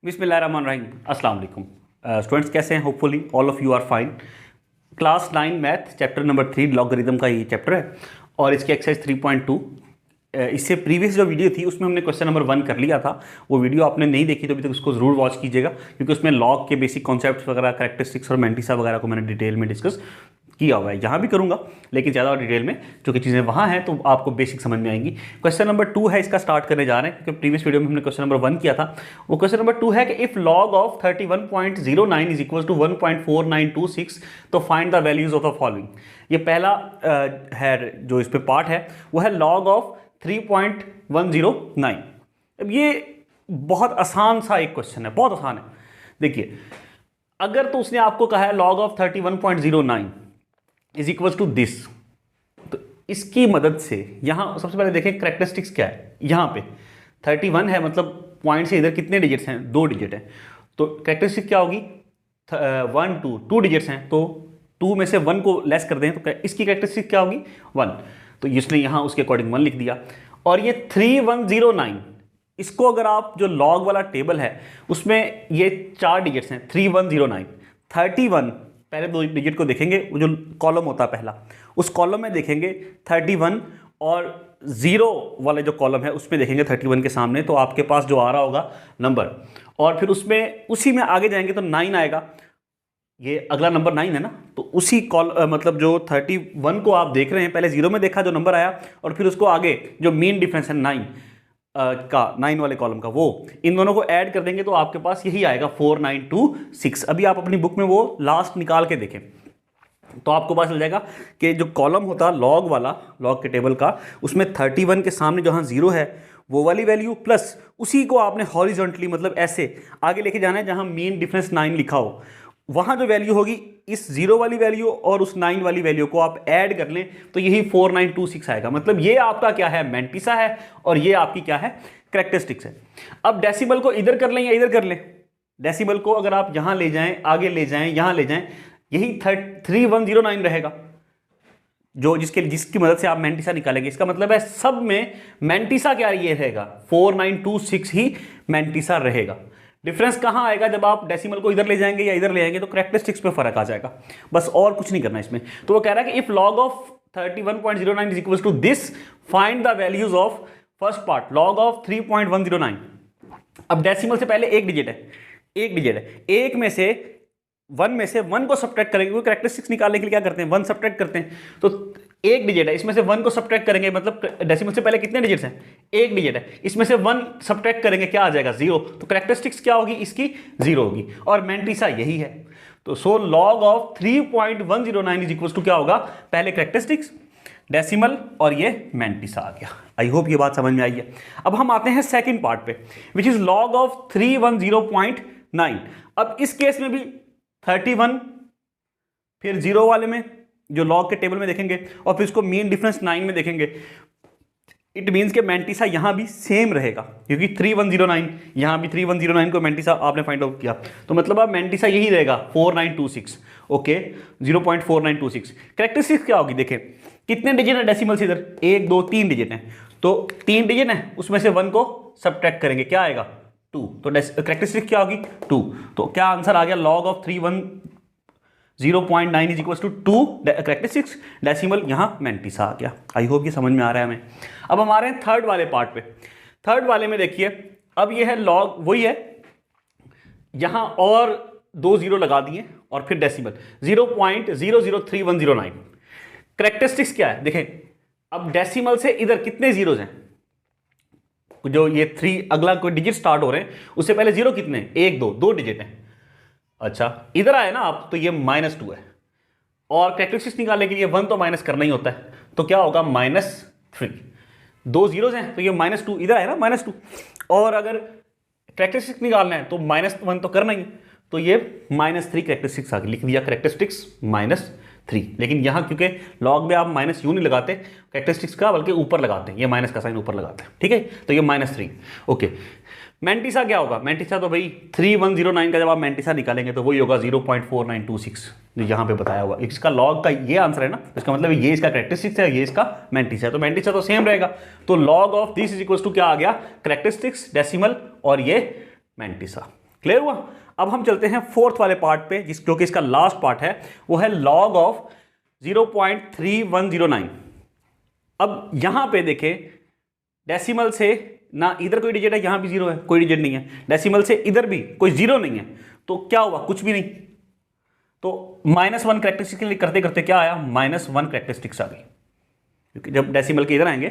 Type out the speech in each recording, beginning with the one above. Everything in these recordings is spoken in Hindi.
बिस्मिल्लाहिर्रहमानिर्रहीम। अस्सलाम वालेकुम स्टूडेंट्स, कैसे हैं? Hopefully all of you are fine. Class 9 math chapter number 3 logarithm का ये चैप्टर है और इसकी एक्सरसाइज 3.2। इससे प्रीवियस जो वीडियो थी उसमें हमने क्वेश्चन नंबर 1 कर लिया था। वो वीडियो आपने नहीं देखी तो अभी तक उसको ज़रूर वॉच कीजिएगा, क्योंकि उसमें लॉग के बेसिक कॉन्सेप्ट्स वगैरह, कैरेक्टरिस्टिक्स और मैंटिसा वगैरह को मैंने डिटेल में डिस्कस किया हुआ है। यहाँ भी करूँगा लेकिन ज़्यादा डिटेल में, जो कि चीज़ें वहाँ हैं तो आपको बेसिक समझ में आएंगी। क्वेश्चन नंबर 2 है, इसका स्टार्ट करने जा रहे हैं, क्योंकि प्रीवियस वीडियो में हमने क्वेश्चन नंबर 1 किया था। वो क्वेश्चन नंबर 2 है कि if log of 31.09 is equal to 1.4926 तो find the values of the following. ये पहला है जो इस पे पार्ट है, वो है लॉग ऑफ 3.109। अब ये बहुत आसान सा एक क्वेश्चन है, बहुत आसान है। देखिए, अगर तो उसने आपको कहा है log of 31.09 is equal to this, तो इसकी मदद से यहां सबसे पहले देखें कैरेक्टरिस्टिक्स क्या है। यहां पे 31 है, मतलब पॉइंट से इधर कितने डिजिट्स हैं? 2 डिजिट हैं। तो कैरेक्टरिस्टिक क्या होगी? 1 2 डिजिट्स हैं, तो 2 में से 1 को लेस कर दें तो इसकी कैरेक्टरिस्टिक क्या होगी? 1। तो इसने यहां उसके अकॉर्डिंग 1 लिख दिया। और ये 3109, इसको अगर आप जो लॉग वाला टेबल है उसमें ये 4 डिजिट्स हैं, 3109 31, पहले 2 डिजिट को देखेंगे, वो जो कॉलम होता है पहला, उस कॉलम में देखेंगे 31 और 0 वाले जो कॉलम है उसमें देखेंगे 31 के सामने, तो आपके पास जो आ रहा होगा नंबर, और फिर उसमें उसी में आगे जाएंगे तो 9 आएगा। ये अगला नंबर 9 है ना, तो उसी मतलब जो 31 को आप देख रहे हैं, पहले 0 में देखा जो नंबर आया, और फिर उसको आगे जो मीन डिफरेंस है 9 का, 9 वाले कॉलम का, वो इन दोनों को ऐड कर देंगे तो आपके पास यही आएगा 4926। अभी आप अपनी बुक में वो लास्ट निकाल के देखें तो आपको पता चल जाएगा कि जो कॉलम होता है लॉग वाला, लॉग के टेबल का, उसमें 31 के सामने जहाँ 0 है वो वाली वैल्यू प्लस उसी को आपने हॉरिजॉन्टली, मतलब ऐसे आगे लेके जाना है जहाँ मीन डिफरेंस 9 लिखा हो, वहाँ जो वैल्यू होगी इस 0 वाली वैल्यू और उस 9 वाली वैल्यू को आप ऐड कर लें तो यही 4926 आएगा। मतलब ये आपका क्या है? मैंटिसा है, और ये आपकी क्या है? कैरेक्टरिस्टिक्स है। अब डेसिमल को इधर कर लें या इधर कर लें? डेसिमल को अगर आप यहाँ ले जाएं, आगे ले जाएं, यहाँ ले जाएं, यही 3109 रहेगा, जो जिसकी मदद से आप मैंटिसा निकालेंगे। इसका मतलब है सब में मैंटिसा क्या ये रहेगा? 4926 ही मैंटिसा रहेगा। डिफरेंस कहाँ आएगा? जब आप डेसिमल को इधर ले जाएंगे या इधर ले जाएंगे तो कैरेक्टरिस्टिक्स पे फर्क आ जाएगा, बस और कुछ नहीं करना इसमें। तो वो कह रहा है कि if log of 31.09 is equal to this, find the values of first part log of 3.109। अब डेसिमल से पहले एक डिजिट है, एक में से 1 में से 1 को सब्ट्रैक्ट करेंगे, क्योंकि कैरेक्टरिस्टिक्स निकालने के लिए क्या करते हैं? 1 सब्ट्रैक्ट करते हैं। तो एक डिजिट है, इसमें से 1 को सब्ट्रैक्ट करेंगे, मतलब डेसिमल से पहले कितने डिजिट्स हैं? एक डिजिट है, इसमें से 1 सब्ट्रैक्ट करेंगे, क्या आ जाएगा? 0। तो कैरेक्टरिस्टिक्स क्या होगी? इसकी 0 होगी, और मैंटिसा यही है। तो so log of 3.109 is equal to क्या होगा? पहले कैरेक्टरिस्टिक्स, डेसिमल, और ये मैंटिसा आ गया। आई होप ये बात समझ में आई है। अब हम आते हैं सेकेंड पार्ट पे, विच इज लॉग ऑफ 310.9। अब इस केस में भी 31, फिर 0 वाले में जो लॉग के टेबल में देखेंगे, और फिर इसको मीन डिफरेंस 9 में देखेंगे। इट मीन्स के मैंटिसा यहां भी सेम रहेगा, क्योंकि 3109 यहां भी 3109 को मैंटिसा आपने फाइंड आउट किया, तो मतलब अब मैंटिसा यही रहेगा 4926। ओके, 0.4926। कैरेक्टरिस्टिक्स क्या होगी? देखें कितने डिजिट है डेसिमल से इधर? 1 2 3 डिजिट हैं, तो 3 डिजिट है, उसमें से 1 को सब्ट्रैक्ट करेंगे, क्या आएगा? 2। तो कैरेक्टरिस्टिक क्या होगी? 2। तो क्या आंसर आ गया? Log of 310.9 is equal to 2 characteristics, decimal, यहां मैंटिसा आ गया। आई होप ये समझ में आ रहा है हमें। अब हम आ रहे हैं थर्ड वाले पार्ट पे। थर्ड वाले में देखिए, अब ये है लॉग, वही है, यहां और 2 0 लगा दिए और फिर डेसिमल 0.003109। कैरेक्टरिस्टिक्स क्या है? देखें, अब डेसिमल से इधर कितने जीरोज हैं? जो ये 3 अगला कोई डिजिट स्टार्ट हो रहे हैं, उससे पहले 0 कितने? 1 2 डिजिट हैं। अच्छा, इधर आए ना आप, तो ये -2 है, और कैरेक्टरिस्टिक्स निकालने के लिए 1 तो माइनस करना ही होता है, तो क्या होगा? -3। 2 जीरोज हैं तो ये -2 इधर आए ना, -2, और अगर कैरेक्टरिस्टिक्स निकालना है तो -1 तो करना ही, तो ये -3 कैरेक्टरिस्टिक्स आ गई, लिख दिया कैरेक्टरिस्टिक्स -3। लेकिन यहाँ क्योंकि लॉग में आप माइनस यू नहीं लगाते कैरेक्टरिस्टिक्स का, बल्कि ऊपर लगाते हैं, ये माइनस का साइन ऊपर लगाते हैं, ठीक है? तो ये -3। ओके, मैंटिसा क्या होगा? मैंटिसा तो भाई 3109 का जब आप मैंटिसा निकालेंगे तो वही होगा 0.4926, जो यहाँ पे बताया हुआ। इसका लॉग का ये आंसर है ना, इसका मतलब ये इसका कैरेक्टरिस्टिक्स है, ये इसका मैंटिसा है, तो मैंटिसा तो सेम रहेगा। तो log of this is equal to क्या आ गया? कैरेक्टरिस्टिक्स, डेसिमल, और ये मैंटिसा। क्लियर हुआ। अब हम चलते हैं फोर्थ वाले पार्ट पे, जो कि इसका लास्ट पार्ट है, वो है लॉग ऑफ 0.3109। अब यहां पे देखें, डेसिमल से ना इधर कोई डिजिट है, यहां भी जीरो है, कोई डिजिट नहीं है, डेसिमल से इधर भी कोई जीरो नहीं है, तो क्या हुआ, कुछ भी नहीं। तो -1 कैरेक्टरिस्टिक्स के लिए करते करते क्या आया, -1 कैरेक्टरिस्टिक्स आ गई, क्योंकि जब डेसिमल के इधर आएंगे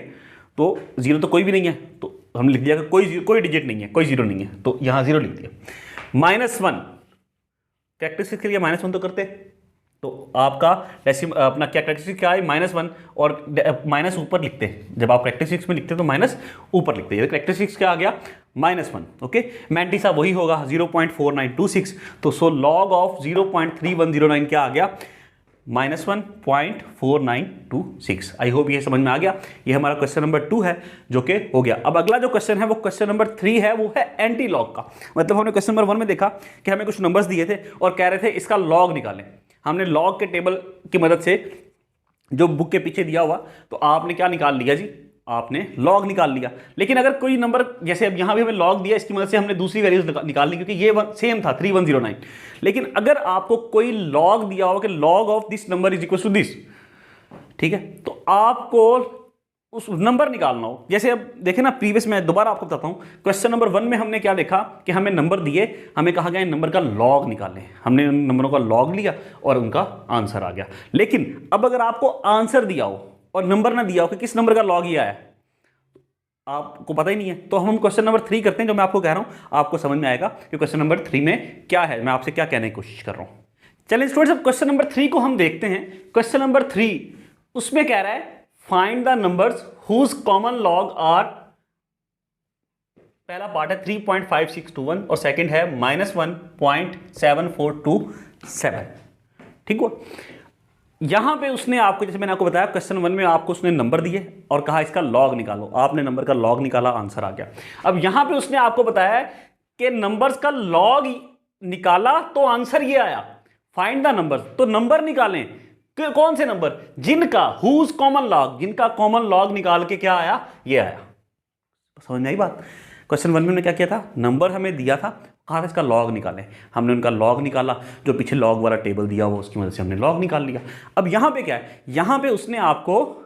तो जीरो तो कोई भी नहीं है, तो हम लिख दिया कि कोई डिजिट नहीं है, कोई जीरो नहीं है, तो यहां जीरो लिख दिया। -1 कैरेक्टरिस्टिक्स के लिए -1 तो करते, तो आपका अपना क्या कैरेक्टरिस्टिक क्या है, -1, और माइनस ऊपर लिखते हैं। जब आप कैरेक्टरिस्टिक्स में लिखते हैं तो माइनस ऊपर लिखते हैं। कैरेक्टरिस्टिक्स क्या आ गया, -1। ओके, मैंटिसा वही होगा 0.4926, तो सो लॉग ऑफ 0.3109 क्या आ गया, -1.4926। आई होप ये समझ में आ गया। ये हमारा क्वेश्चन नंबर 2 है जो कि हो गया। अब अगला जो क्वेश्चन है वो क्वेश्चन नंबर 3 है, वो है एंटी लॉग का। मतलब हमने क्वेश्चन नंबर 1 में देखा कि हमें कुछ नंबर्स दिए थे और कह रहे थे इसका लॉग निकालें। हमने लॉग के टेबल की मदद से, जो बुक के पीछे दिया हुआ, तो आपने क्या निकाल लिया जी, आपने लॉग निकाल लिया। लेकिन अगर कोई नंबर, जैसे अब यहां भी हमें लॉग दिया, इसकी मदद से हमने दूसरी वैल्यूज निकाल ली, क्योंकि ये सेम था 3109। लेकिन अगर आपको कोई लॉग दिया हो कि log of this number is equal to this, ठीक है, तो आपको उस नंबर निकालना हो। जैसे अब देखें ना, प्रीवियस में दोबारा आपको बताता हूं, क्वेश्चन नंबर 1 में हमने क्या देखा कि हमें नंबर दिए, हमें कहा गया इन नंबर का लॉग निकालें। हमने उन नंबरों का लॉग लिया और उनका आंसर आ गया। लेकिन अब अगर आपको आंसर दिया हो और नंबर ना दिया हो कि किस नंबर का लॉग ये आया, आपको पता ही नहीं है, तो हम क्वेश्चन नंबर 3 करते हैं, जो मैं आपको कह रहा हूं आपको समझ में आएगा कि क्वेश्चन नंबर 3 में क्या है, मैं आपसे क्या कहने की कोशिश कर रहा हूं। चलिए स्टूडेंट्स, अब क्वेश्चन नंबर 3 को हम देखते हैं। क्वेश्चन नंबर 3 उसमें कह रहा है find the numbers whose common log are, पहला पार्ट है 3.5621 और सेकंड है -1.7427। ठीक हो। यहां पे उसने आपको, जैसे मैंने आपको बताया क्वेश्चन 1 में आपको उसने नंबर दिए और कहा इसका लॉग निकालो, आपने नंबर का लॉग निकाला, आंसर आ गया। अब यहां पे उसने आपको बताया कि नंबर्स का लॉग निकाला तो आंसर ये आया, फाइंड द नंबर्स, तो नंबर निकालें, कौन से नंबर, जिनका हुज कॉमन लॉग, जिनका कॉमन लॉग निकाल के क्या आया, ये आया। समझ में आई बात। क्वेश्चन 1 में हमने क्या किया था, नंबर हमें दिया था, कहा था इसका लॉग निकालें, हमने उनका लॉग निकाला, जो पीछे लॉग वाला टेबल दिया हुआ उसकी मदद से हमने लॉग निकाल लिया। अब यहां पे क्या है, यहां पे उसने आपको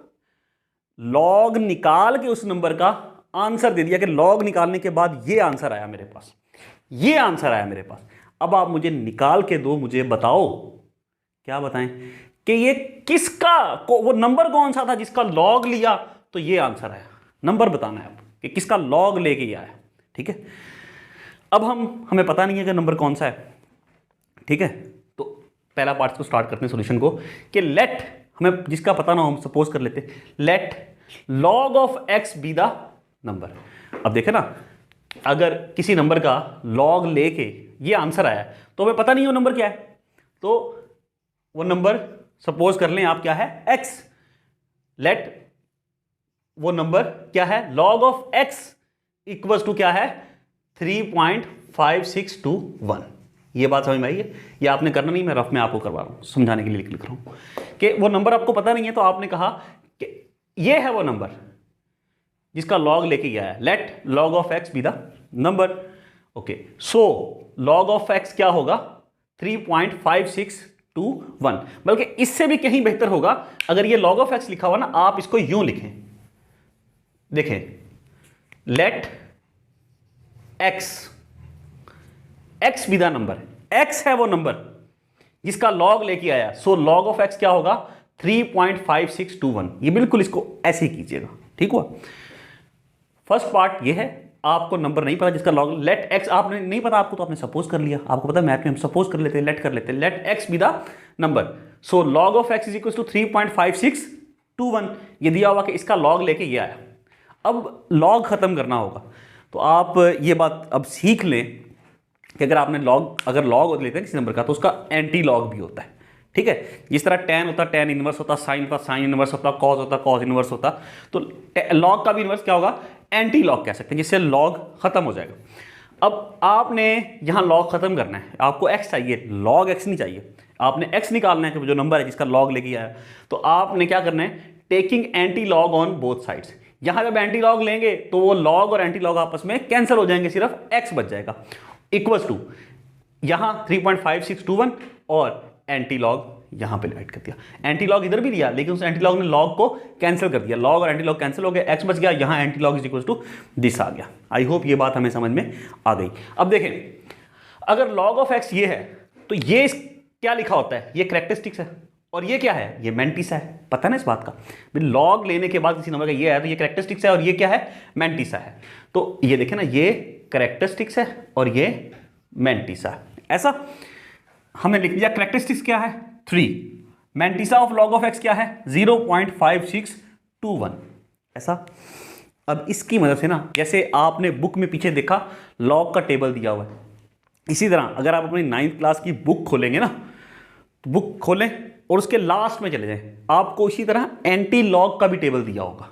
लॉग निकाल के उस नंबर का आंसर दे दिया कि लॉग निकालने के बाद ये आंसर आया मेरे पास, ये आंसर आया मेरे पास। अब आप मुझे निकाल के दो, मुझे बताओ, क्या बताएं कि ये किसका, वो नंबर कौन सा था जिसका लॉग लिया तो ये आंसर आया। नंबर बताना है आप कि किसका लॉग लेके आया। ठीक है, अब हमें पता नहीं है कि नंबर कौन सा है। ठीक है, तो पहला पार्ट को स्टार्ट करते हैं सॉल्यूशन को, कि लेट, हमें जिसका पता ना हो हम सपोज कर लेते, let log of x be the number. अब देखे ना, अगर किसी नंबर का लॉग लेके ये आंसर आया तो हमें पता नहीं वो नंबर क्या है, तो वो नंबर सपोज कर लें आप क्या है, एक्स। लेट वो नंबर क्या है, log of x equals to क्या है, 3.5621। ये बात समझ में आई है। ये आपने करना नहीं, मैं रफ में आपको करवा रहा हूं, समझाने के लिए लिख रहा हूं कि वो नंबर आपको पता नहीं है, तो आपने कहा कि ये है वो नंबर जिसका लॉग लेके गया है। Let log of x be the number. Okay, so log of x क्या होगा, 3.5621। बल्कि इससे भी कहीं बेहतर होगा अगर ये लॉग ऑफ एक्स लिखा हुआ ना, आप इसको यूं लिखें, देखें, let x, x be the number, x है वो नंबर जिसका लॉग लेके आया, सो लॉग ऑफ एक्स क्या होगा, 3.5621। ये बिल्कुल इसको ऐसे ही कीजिएगा। ठीक हुआ। फर्स्ट पार्ट ये है, आपको नंबर नहीं पता जिसका लॉग, लेट एक्स आपने नहीं पता आपको, तो आपने सपोज कर लिया। आपको पता मैथ में हम सपोज कर लेते हैं, लेट कर लेते हैं, let x be the number, so log of x is equal to 3.5621। ये दिया हुआ कि इसका लॉग लेके ये आया। अब लॉग खत्म करना होगा, तो आप ये बात अब सीख लें कि अगर आपने लॉग, अगर लॉग लेते हैं किसी नंबर का तो उसका एंटी लॉग भी होता है। ठीक है, जिस तरह टेन होता, टेन इनवर्स होता, साइन होता, साइन इनवर्स होता, कॉस होता, कॉस इनवर्स होता, तो लॉग का भी इनवर्स क्या होगा, एंटी लॉग कह सकते हैं, जिससे लॉग खत्म हो जाएगा। अब आपने यहां लॉग खत्म करना है, आपको एक्स चाहिए, लॉग एक्स नहीं चाहिए, आपने एक्स निकालना है कि जो नंबर है जिसका लॉग लेके आया। तो आपने क्या करना है, taking anti log on both sides. यहां जब एंटी लॉग लेंगे तो वो लॉग और एंटी लॉग आपस में कैंसिल हो जाएंगे, सिर्फ एक्स बच जाएगा। इक्वल्स टू यहाँ 3.5621 और एंटी लॉग यहाँ पे डिवाइड कर दिया। एंटी लॉग इधर भी दिया लेकिन उस एंटी लॉग ने लॉग को कैंसिल कर दिया, लॉग और एंटी लॉग कैंसिल हो गया, एक्स बच गया, यहाँ anti log is equal to this आ गया। आई होप ये बात हमें समझ में आ गई। अब देखें अगर लॉग ऑफ एक्स ये है तो ये क्या लिखा होता है, ये कैरेक्टरिस्टिक्स है, और ये क्या है, ये मैंटिसा है। पता है ना इस बात का, लॉग लेने के बाद किसी नंबर का ये है तो ये कैरेक्टरिस्टिक्स है और ये क्या है, मैंटिसा है। तो ये देखें ना, ये कैरेक्टरिस्टिक्स है और ये मैंटिसा है। ऐसा हमने लिख दिया। कैरेक्टरिस्टिक्स क्या है 3, mantissa of log of x क्या है 0.5621। ऐसा अब इसकी मदद से ना, जैसे आपने बुक में पीछे देखा लॉग का टेबल दिया हुआ है, इसी तरह अगर आप अपनी 9th क्लास की बुक खोलेंगे ना, तो बुक खोलें और उसके लास्ट में चले जाएं, आपको इसी तरह एंटी लॉग का भी टेबल दिया होगा।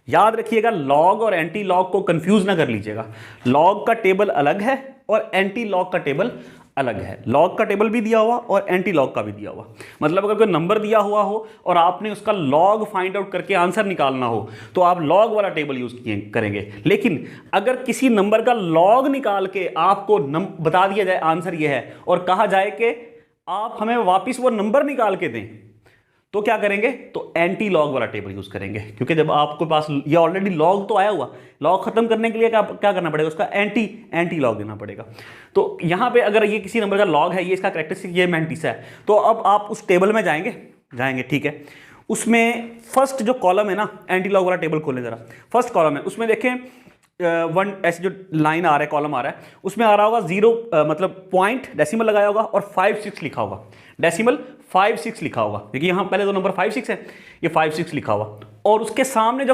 याद रखिएगा लॉग और एंटी लॉग को कंफ्यूज ना कर लीजिएगा। लॉग का टेबल अलग है और एंटी लॉग का टेबल अलग है। लॉग का टेबल भी दिया हुआ और एंटी लॉग का भी दिया हुआ। मतलब अगर कोई नंबर दिया हुआ हो और आपने उसका लॉग फाइंड आउट करके आंसर निकालना हो तो आप लॉग वाला टेबल यूज करेंगे। लेकिन अगर किसी नंबर का लॉग निकाल के आपको बता दिया जाए आंसर ये है और कहा जाए कि आप हमें वापस वो नंबर निकाल के दें, तो क्या करेंगे, तो एंटी लॉग वाला टेबल यूज करेंगे। क्योंकि जब आपके पास ये ऑलरेडी लॉग तो आया हुआ, लॉग खत्म करने के लिए क्या करना पड़ेगा, उसका एंटी लॉग देना पड़ेगा। तो यहां पे अगर ये किसी नंबर का लॉग है, ये इसका कैरेक्टरिस्टिक ये मैंटिसा है, तो अब आप उस टेबल में जाएंगे ठीक है। उसमें फर्स्ट जो कॉलम है ना, एंटी लॉग वाला टेबल खोलें जरा। फर्स्ट कॉलम है, उसमें देखें वन ऐसे जो लाइन आ रहा है, कॉलम आ रहा है, उसमें आ रहा होगा 0 मतलब पॉइंट डेसिमल लगाया होगा और 5-6 लिखा होगा, डेसिमल 5-6 लिखा होगा, क्योंकि यहाँ पहले दो नंबर 5-6 है, ये 5-6 लिखा हुआ। और उसके सामने जो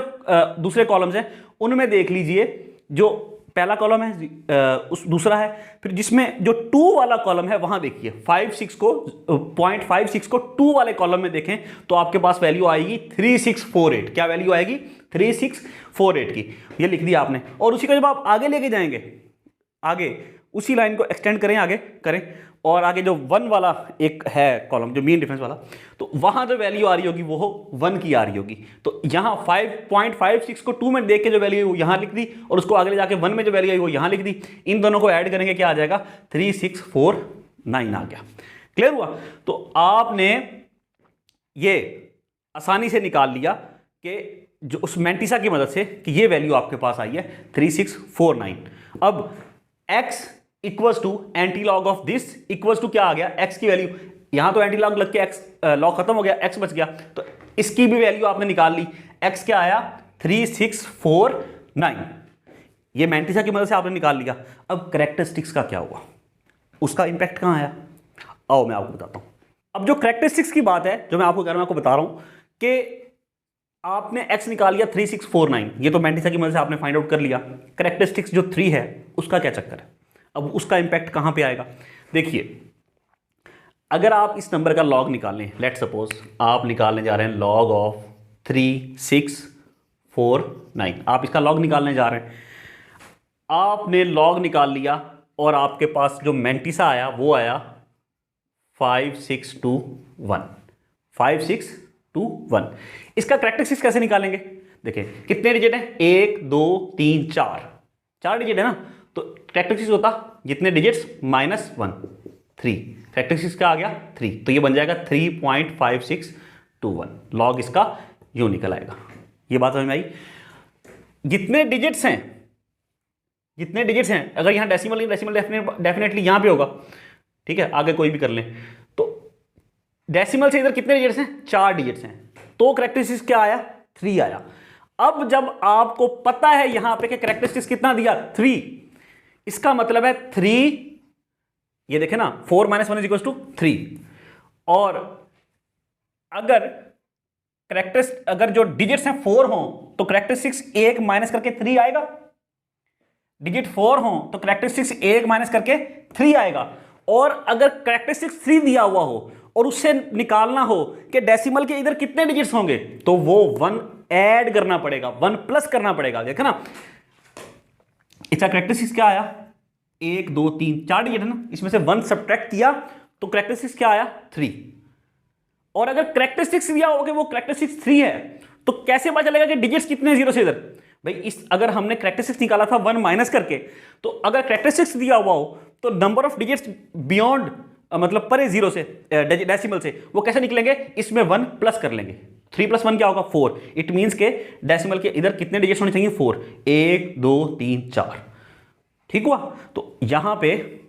दूसरे कॉलम्स हैं उनमें देख लीजिए, जो पहला कॉलम है उस दूसरा है, फिर जिसमें जो 2 वाला कॉलम है वहां देखिए 5-6 को 0.56 को 2 वाले कॉलम में देखें तो आपके पास वैल्यू आएगी 3648। क्या वैल्यू आएगी, 3648 की। ये लिख दिया आपने। और उसी का जब आप आगे लेके जाएंगे, आगे उसी लाइन को एक्सटेंड करें, आगे करें, और आगे जो 1 वाला एक है कॉलम, जो मीन डिफरेंस वाला, तो वहां जो वैल्यू आ रही होगी वो 1 की आ रही होगी। तो यहां 5.56 को 2 में देख के जो वैल्यू वो यहां लिख दी, और उसको आगे ले जाके 1 में जो वैल्यू आई वो यहां लिख दी। इन दोनों को ऐड करेंगे, क्या आ जाएगा, 3649 आ गया। क्लियर हुआ। तो आपने ये आसानी से निकाल लिया कि जो उस मैंटिसा की मदद से कि ये वैल्यू आपके पास आई है 3649। अब x equals to anti log of this equals to क्या आ गया, x की वैल्यू, यहां तो एंटी लॉग लग के x लॉग खत्म हो गया, x बच गया, तो इसकी भी वैल्यू आपने निकाल ली। x क्या आया 3649, ये मैंटिसा की मदद से आपने निकाल लिया। अब कैरेक्टरिस्टिक्स का क्या हुआ, उसका इंपैक्ट कहां आया, आओ मैं आपको बताता हूं। अब जो कैरेक्टरिस्टिक्स की बात है, जो मैं आपको आपको बता रहा हूं कि आपने x निकाल लिया 3649, ये तो मैंटिसा की मदद से आपने फाइंड आउट कर लिया। कैरेक्टरिस्टिक्स जो 3 है उसका क्या चक्कर है, अब उसका इंपैक्ट कहां पे आएगा। देखिए अगर आप इस नंबर का लॉग निकालें, लेट सपोज आप निकालने जा रहे हैं लॉग ऑफ 3649, आप इसका लॉग निकालने जा रहे हैं, आपने लॉग निकाल लिया और आपके पास जो मैंटिसा आया वो आया 5621, 5621। इसका कैरेक्टरिस्टिक्स कैसे निकालेंगे, देखिए कितने डिजिट हैं, 1 2 3 4 डिजिट है ना, तो कैरेक्टरिस्टिक्स होता जितने डिजिट्स -1 3, कैरेक्टरिस्टिक्स क्या आ गया 3, तो ये बन जाएगा 3.5621। लॉग इसका यूं निकल आएगा। ये बात समझ में आई। जितने डिजिट्स हैं, अगर यहां डेसिमल डेफिनेटली यहां पे होगा, ठीक है, आगे कोई भी कर लें, तो डेसिमल से इधर कितने डिजिट्स हैं, 4 डिजिट्स हैं, तो कैरेक्टरिस्टिक्स क्या आया 3 आया। अब जब आपको पता है यहां पे कि कैरेक्टरिस्टिक्स कितना दिया 3, इसका मतलब है 3, ये देखें ना 4 - 1 = 3, और अगर जो डिजिट्स हैं 4 हों तो कैरेक्टरिस्टिक्स 1 माइनस करके 3 आएगा, डिजिट 4 हों तो कैरेक्टरिस्टिक्स 1 माइनस करके 3 आएगा। और अगर कैरेक्टरिस्टिक्स 3 दिया हुआ हो और उससे निकालना हो कि डेसिमल के इधर कितने डिजिट्स होंगे, तो वो 1 ऐड करना पड़ेगा, 1 प्लस करना पड़ेगा। देखा ना, इसका कैरेक्टरिस्टिक्स क्या आया, 1 2 3 4 डिजिट है ना, इसमें से 1 सब्ट्रैक्ट किया तो कैरेक्टरिस्टिक्स क्या आया 3। और अगर कैरेक्टरिस्टिक्स दिया हो कि वो कैरेक्टरिस्टिक्स 3 है, तो कैसे पता चलेगा कि डिजिट्स कितने जीरो से इधर, भाई अगर हमने कैरेक्टरिस्टिक्स निकाला था 1 माइनस करके, तो अगर कैरेक्टरिस्टिक्स दिया हुआ हो तो नंबर ऑफ डिजिट्स बियॉन्ड मतलब परे जीरो से डेसिमल से वो कैसे निकलेंगे, इसमें 1 प्लस कर लेंगे। 3 + 1 क्या होगा 4। इट मीन्स के डेसिमल के इधर कितने डिजिट्स होने चाहिए 4, 1 2 3 4। ठीक हुआ। तो यहां पे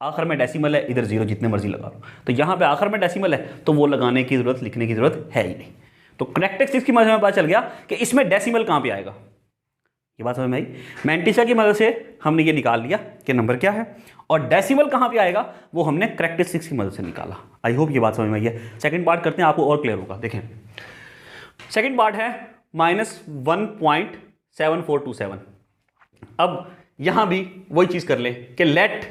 आखिर में डेसिमल है, इधर जीरो जितने मर्जी लगा लो, तो यहां पे आखिर में डेसिमल है तो वो लगाने की जरूरत, लिखने की जरूरत है ही नहीं। तो करेक्टरिस्टिक्स की मदद से पता चल गया कि इसमें डेसिमल कहां पे आएगा। ये बात समझ में आई। मैंटिसा की मदद से हमने ये निकाल लिया कि नंबर क्या है, और डेसिमल कहां पे आएगा वो हमने करेक्टरिस्टिक्स की मदद से निकाला। आई होप ये बात समझ में आई है। सेकंड पार्ट करते हैं, आपको और क्लियर होगा। देखें सेकंड पार्ट है -1.7427। अब यहां भी वही चीज कर ले कि लेट,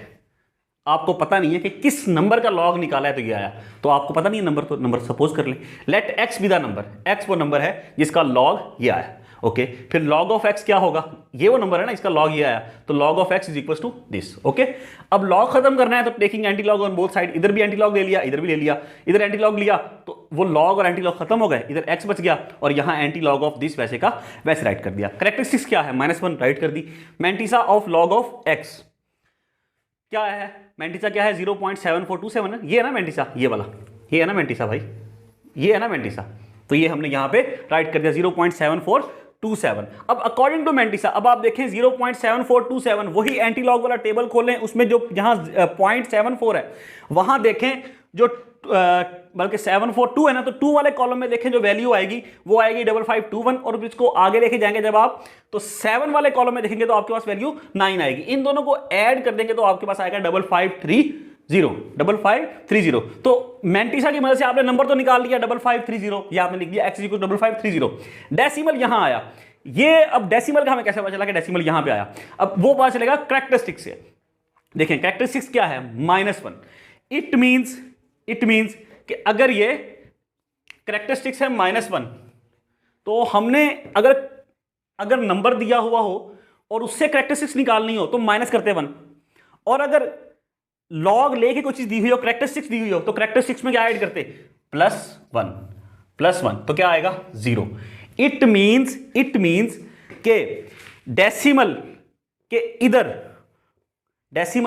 आपको पता नहीं है कि किस नंबर का लॉग निकाला है तो ये आया, तो आपको पता नहीं है नंबर, तो नंबर सपोज कर ले let x be the number, x वो नंबर है जिसका लॉग ये आया। ओके, फिर log ऑफ x क्या होगा, ये वो नंबर है ना इसका log ये आया, तो log of x is equal to this. Okay, अब log खत्म करना है तो taking anti log on both side, इधर भी एंटी लॉग ले लिया, इधर भी ले लिया, इधर एंटी लॉग लिया तो वो log और एंटी लॉग खत्म हो गए, इधर x बच गया और यहां एंटी लॉग ऑफ दिस वैसे का वैसे राइट कर दिया। करेक्टरिस्टिक्स क्या है -1 राइट कर दी। Mantissa of log of x क्या है, मैंटिसा क्या है 0.7427 है, ये है ना मैंटिसा, ये वाला ये है ना मैंटिसा भाई, ये है ना मैंटिसा, तो ये हमने यहां पे राइट कर दिया 0.7427। अब अकॉर्डिंग टू मैंटिसा, अब आप देखें 0.7427 वही एंटी लॉग वाला टेबल खोलें, उसमें जो जहां 0.74 है वहां देखें जो बल्कि 742 है ना, तो 2 वाले कॉलम में देखें जो वैल्यू आएगी वो आएगी 5521, और इसको आगे लेके जाएंगे जब आप तो 7 वाले कॉलम में देखेंगे तो आपके पास वैल्यू 9 आएगी। इन दोनों को ऐड कर देंगे तो आपके पास आएगा 5530। तो मैंटिसा की मदद से आपने नंबर तो निकाल लिया 5530, ये आपने लिख दिया x = 5530। डेसिमल यहां आया, ये अब डेसिमल का हमें कैसे पता चला कि डेसिमल यहां पे आया, अब वो पता चलेगा करेक्टरिस्टिक्स से। देखें करेक्टरिस्टिक्स क्या है -1। इट मींस कि अगर ये करेक्टरिस्टिक्स है -1 तो हमने अगर नंबर दिया हुआ हो और उससे करेक्टरिस्टिक्स निकालनी हो तो माइनस करते 1, और अगर लॉग लेके कोई चीज दी हुई हो, करेक्टरिस्टिक्स दी हुई हो, तो करेक्टरिस्टिक्स में क्या ऐड करते +1 तो क्या आएगा 0। इट मींस के डेसिमल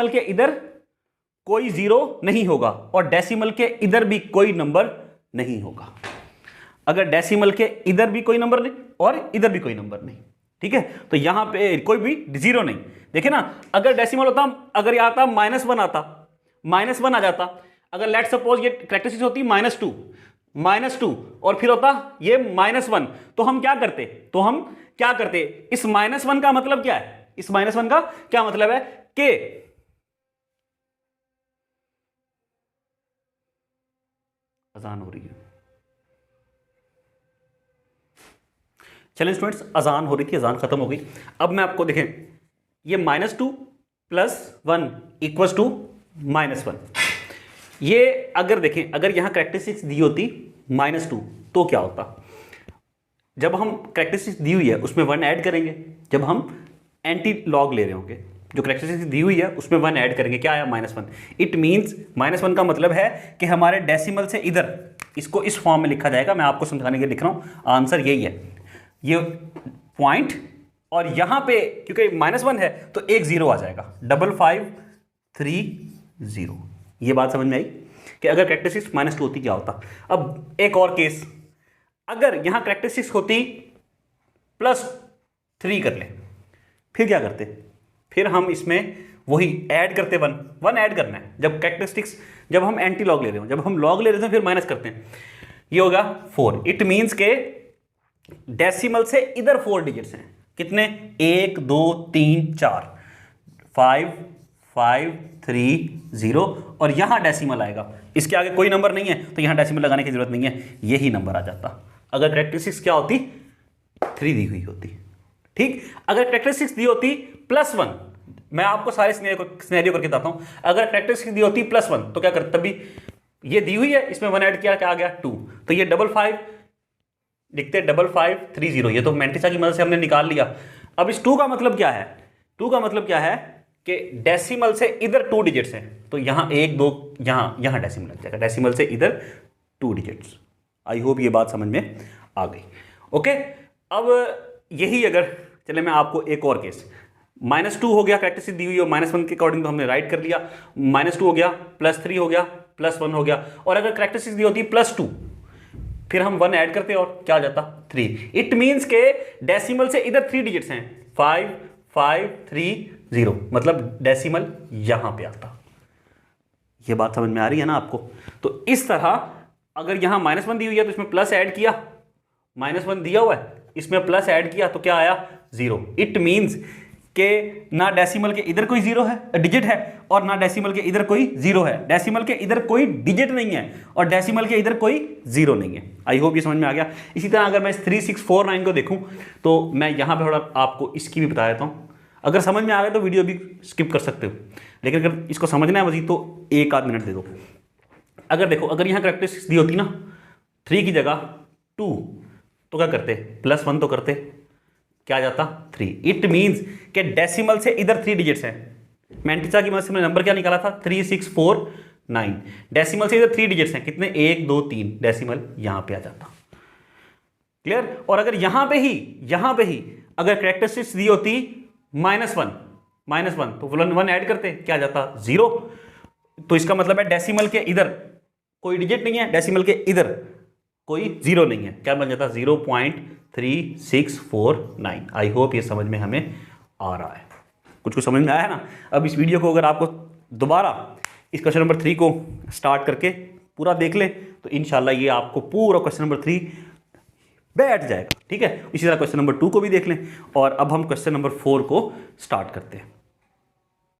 के इधर कोई जीरो नहीं होगा और डेसिमल के इधर भी कोई नंबर नहीं होगा। अगर डेसिमल के इधर भी कोई नंबर नहीं और इधर भी कोई नंबर नहीं, ठीक है, तो यहां पे कोई भी जीरो नहीं। देखिए ना, अगर डेसिमल होता, अगर यह आता -1 आता, -1 आ जाता, अगर लेट सपोज ये करेक्टरिस्टिक्स होती -2 और फिर होता ये -1, तो हम क्या करते, इस -1 का मतलब क्या है, इस -1 का क्या मतलब है कि अजान हो रही है। चलिए स्टूडेंट्स, अजान हो रही थी, अजान खत्म हो गई। अब मैं आपको देखें, ये -2 + 1 = -1। ये अगर देखें, अगर यहां करेक्टरिस्टिक्स दी होती -2 तो क्या होता, जब हम करेक्टरिस्टिक्स दी हुई है उसमें 1 ऐड करेंगे, जब हम एंटी लॉग ले रहे होंगे जो करेक्टरिस्टिक्स दी हुई है उसमें 1 ऐड करेंगे, क्या आया -1। इट मींस -1 का मतलब है कि हमारे डेसिमल से इधर इसको इस फॉर्म में लिखा जाएगा। मैं आपको समझाने के लिए लिख रहा हूं, आंसर यही है, ये पॉइंट और यहां पे क्योंकि -1 है तो एक 0 आ जाएगा 5530। ये बात समझ में आई कि अगर करेक्टरिस्टिक्स -2 होती क्या होता। अब एक और केस, अगर यहां करेक्टरिस्टिक्स होती +3 कर ले, फिर क्या करते, फिर हम इसमें वही ऐड करते 1 ऐड करना है। जब करेक्टरिस्टिक्स, जब हम एंटी लॉग ले रहे हो, जब हम लॉग ले रहे थे फिर माइनस करते हैं, ये होगा 4। इट मींस के डेसिमल से इधर 4 डिजिट्स हैं, कितने 1 2 3 4 5 5 3 0 और यहां डेसिमल आएगा, इसके आगे कोई नंबर नहीं है तो यहां डेसिमल लगाने की जरूरत नहीं है, यही नंबर आ जाता अगर करेक्टरिस्टिक्स क्या होती 3 दी हुई होती। ठीक, अगर करेक्टरिस्टिक्स दी होती +1, मैं आपको सारे सिनेरियो करके बताता हूं। अगर करेक्टरिस्टिक्स दी होती +1 तो क्या करते, तभी ये दी हुई है, इसमें 1 ऐड किया, क्या आ गया 2, तो ये 55 लिखते 5530, ये तो मैंटिसा की मदद से हमने निकाल लिया। अब इस 2 का मतलब क्या है, 2 का मतलब क्या है कि डेसिमल से इधर 2 डिजिट्स हैं, तो यहां 1 2 यहां डेसिमल लग जाएगा, डेसिमल से इधर 2 डिजिट्स। आई होप ये बात समझ में आ गई। ओके, अब यही अगर चले मैं आपको एक और केस, -2 हो गया, कैरेक्टरिस्टिक दी हुई हो -1 के अकॉर्डिंग तो हमने राइट कर लिया, -2 हो गया, +3 हो गया, +1 हो गया। और अगर कैरेक्टरिस्टिक दी होती +2 फिर हम 1 ऐड करते और क्या आ जाता 3। इट मीन्स के डेसिमल से इधर 3 डिजिट्स हैं 5 5 3 0, मतलब डेसिमल यहां पे आता। ये बात समझ में आ रही है ना आपको? तो इस तरह अगर यहां -1 दी हुई है तो इसमें प्लस ऐड किया, -1 दिया हुआ है इसमें प्लस ऐड किया तो क्या आया 0। इट मीन्स के ना डेसिमल के इधर कोई जीरो है डिजिट है और ना डेसिमल के इधर कोई जीरो है, डेसिमल के इधर कोई डिजिट नहीं है और डेसिमल के इधर कोई जीरो नहीं है। आई होप ये समझ में आ गया। इसी तरह अगर मैं इस 3649 को देखूं तो मैं यहां पे थोड़ा आपको इसकी भी बता देता हूं। अगर समझ में आ गया तो वीडियो भी स्किप कर सकते हो, लेकिन अगर इसको समझना है मजीद तो 1 आध मिनट दे दो। अगर देखो अगर यहाँ कैरेक्टरिस्टिक्स दी होती ना 3 की जगह 2 तो क्या करते +1 तो करते, क्या जाता 3। इट मीन्स कि डेसिमल से इधर 3 डिजिट्स हैं। मैंटिसा की मदद से मैंने नंबर क्या निकाला था 3649। डेसिमल से इधर 3 डिजिट्स हैं कितने 1 2 3, डेसिमल यहां पे आ जाता। क्लियर? और अगर यहां पे ही अगर कैरेक्टरिस्टिक्स दी होती -1 तो 1 ऐड करते क्या जाता 0। तो इसका मतलब है डेसिमल के इधर कोई डिजिट नहीं है, डेसिमल के इधर कोई जीरो नहीं है, क्या बन जाता 0.3649। आई होप ये समझ में हमें आ रहा है, कुछ समझ में आया है ना। अब इस वीडियो को अगर आपको दोबारा इस क्वेश्चन नंबर 3 को स्टार्ट करके पूरा देख ले तो इंशाल्लाह ये आपको पूरा क्वेश्चन नंबर 3 बैठ जाएगा। ठीक है, इसी तरह क्वेश्चन नंबर 2 को भी देख लें और अब हम क्वेश्चन नंबर 4 को स्टार्ट करते हैं।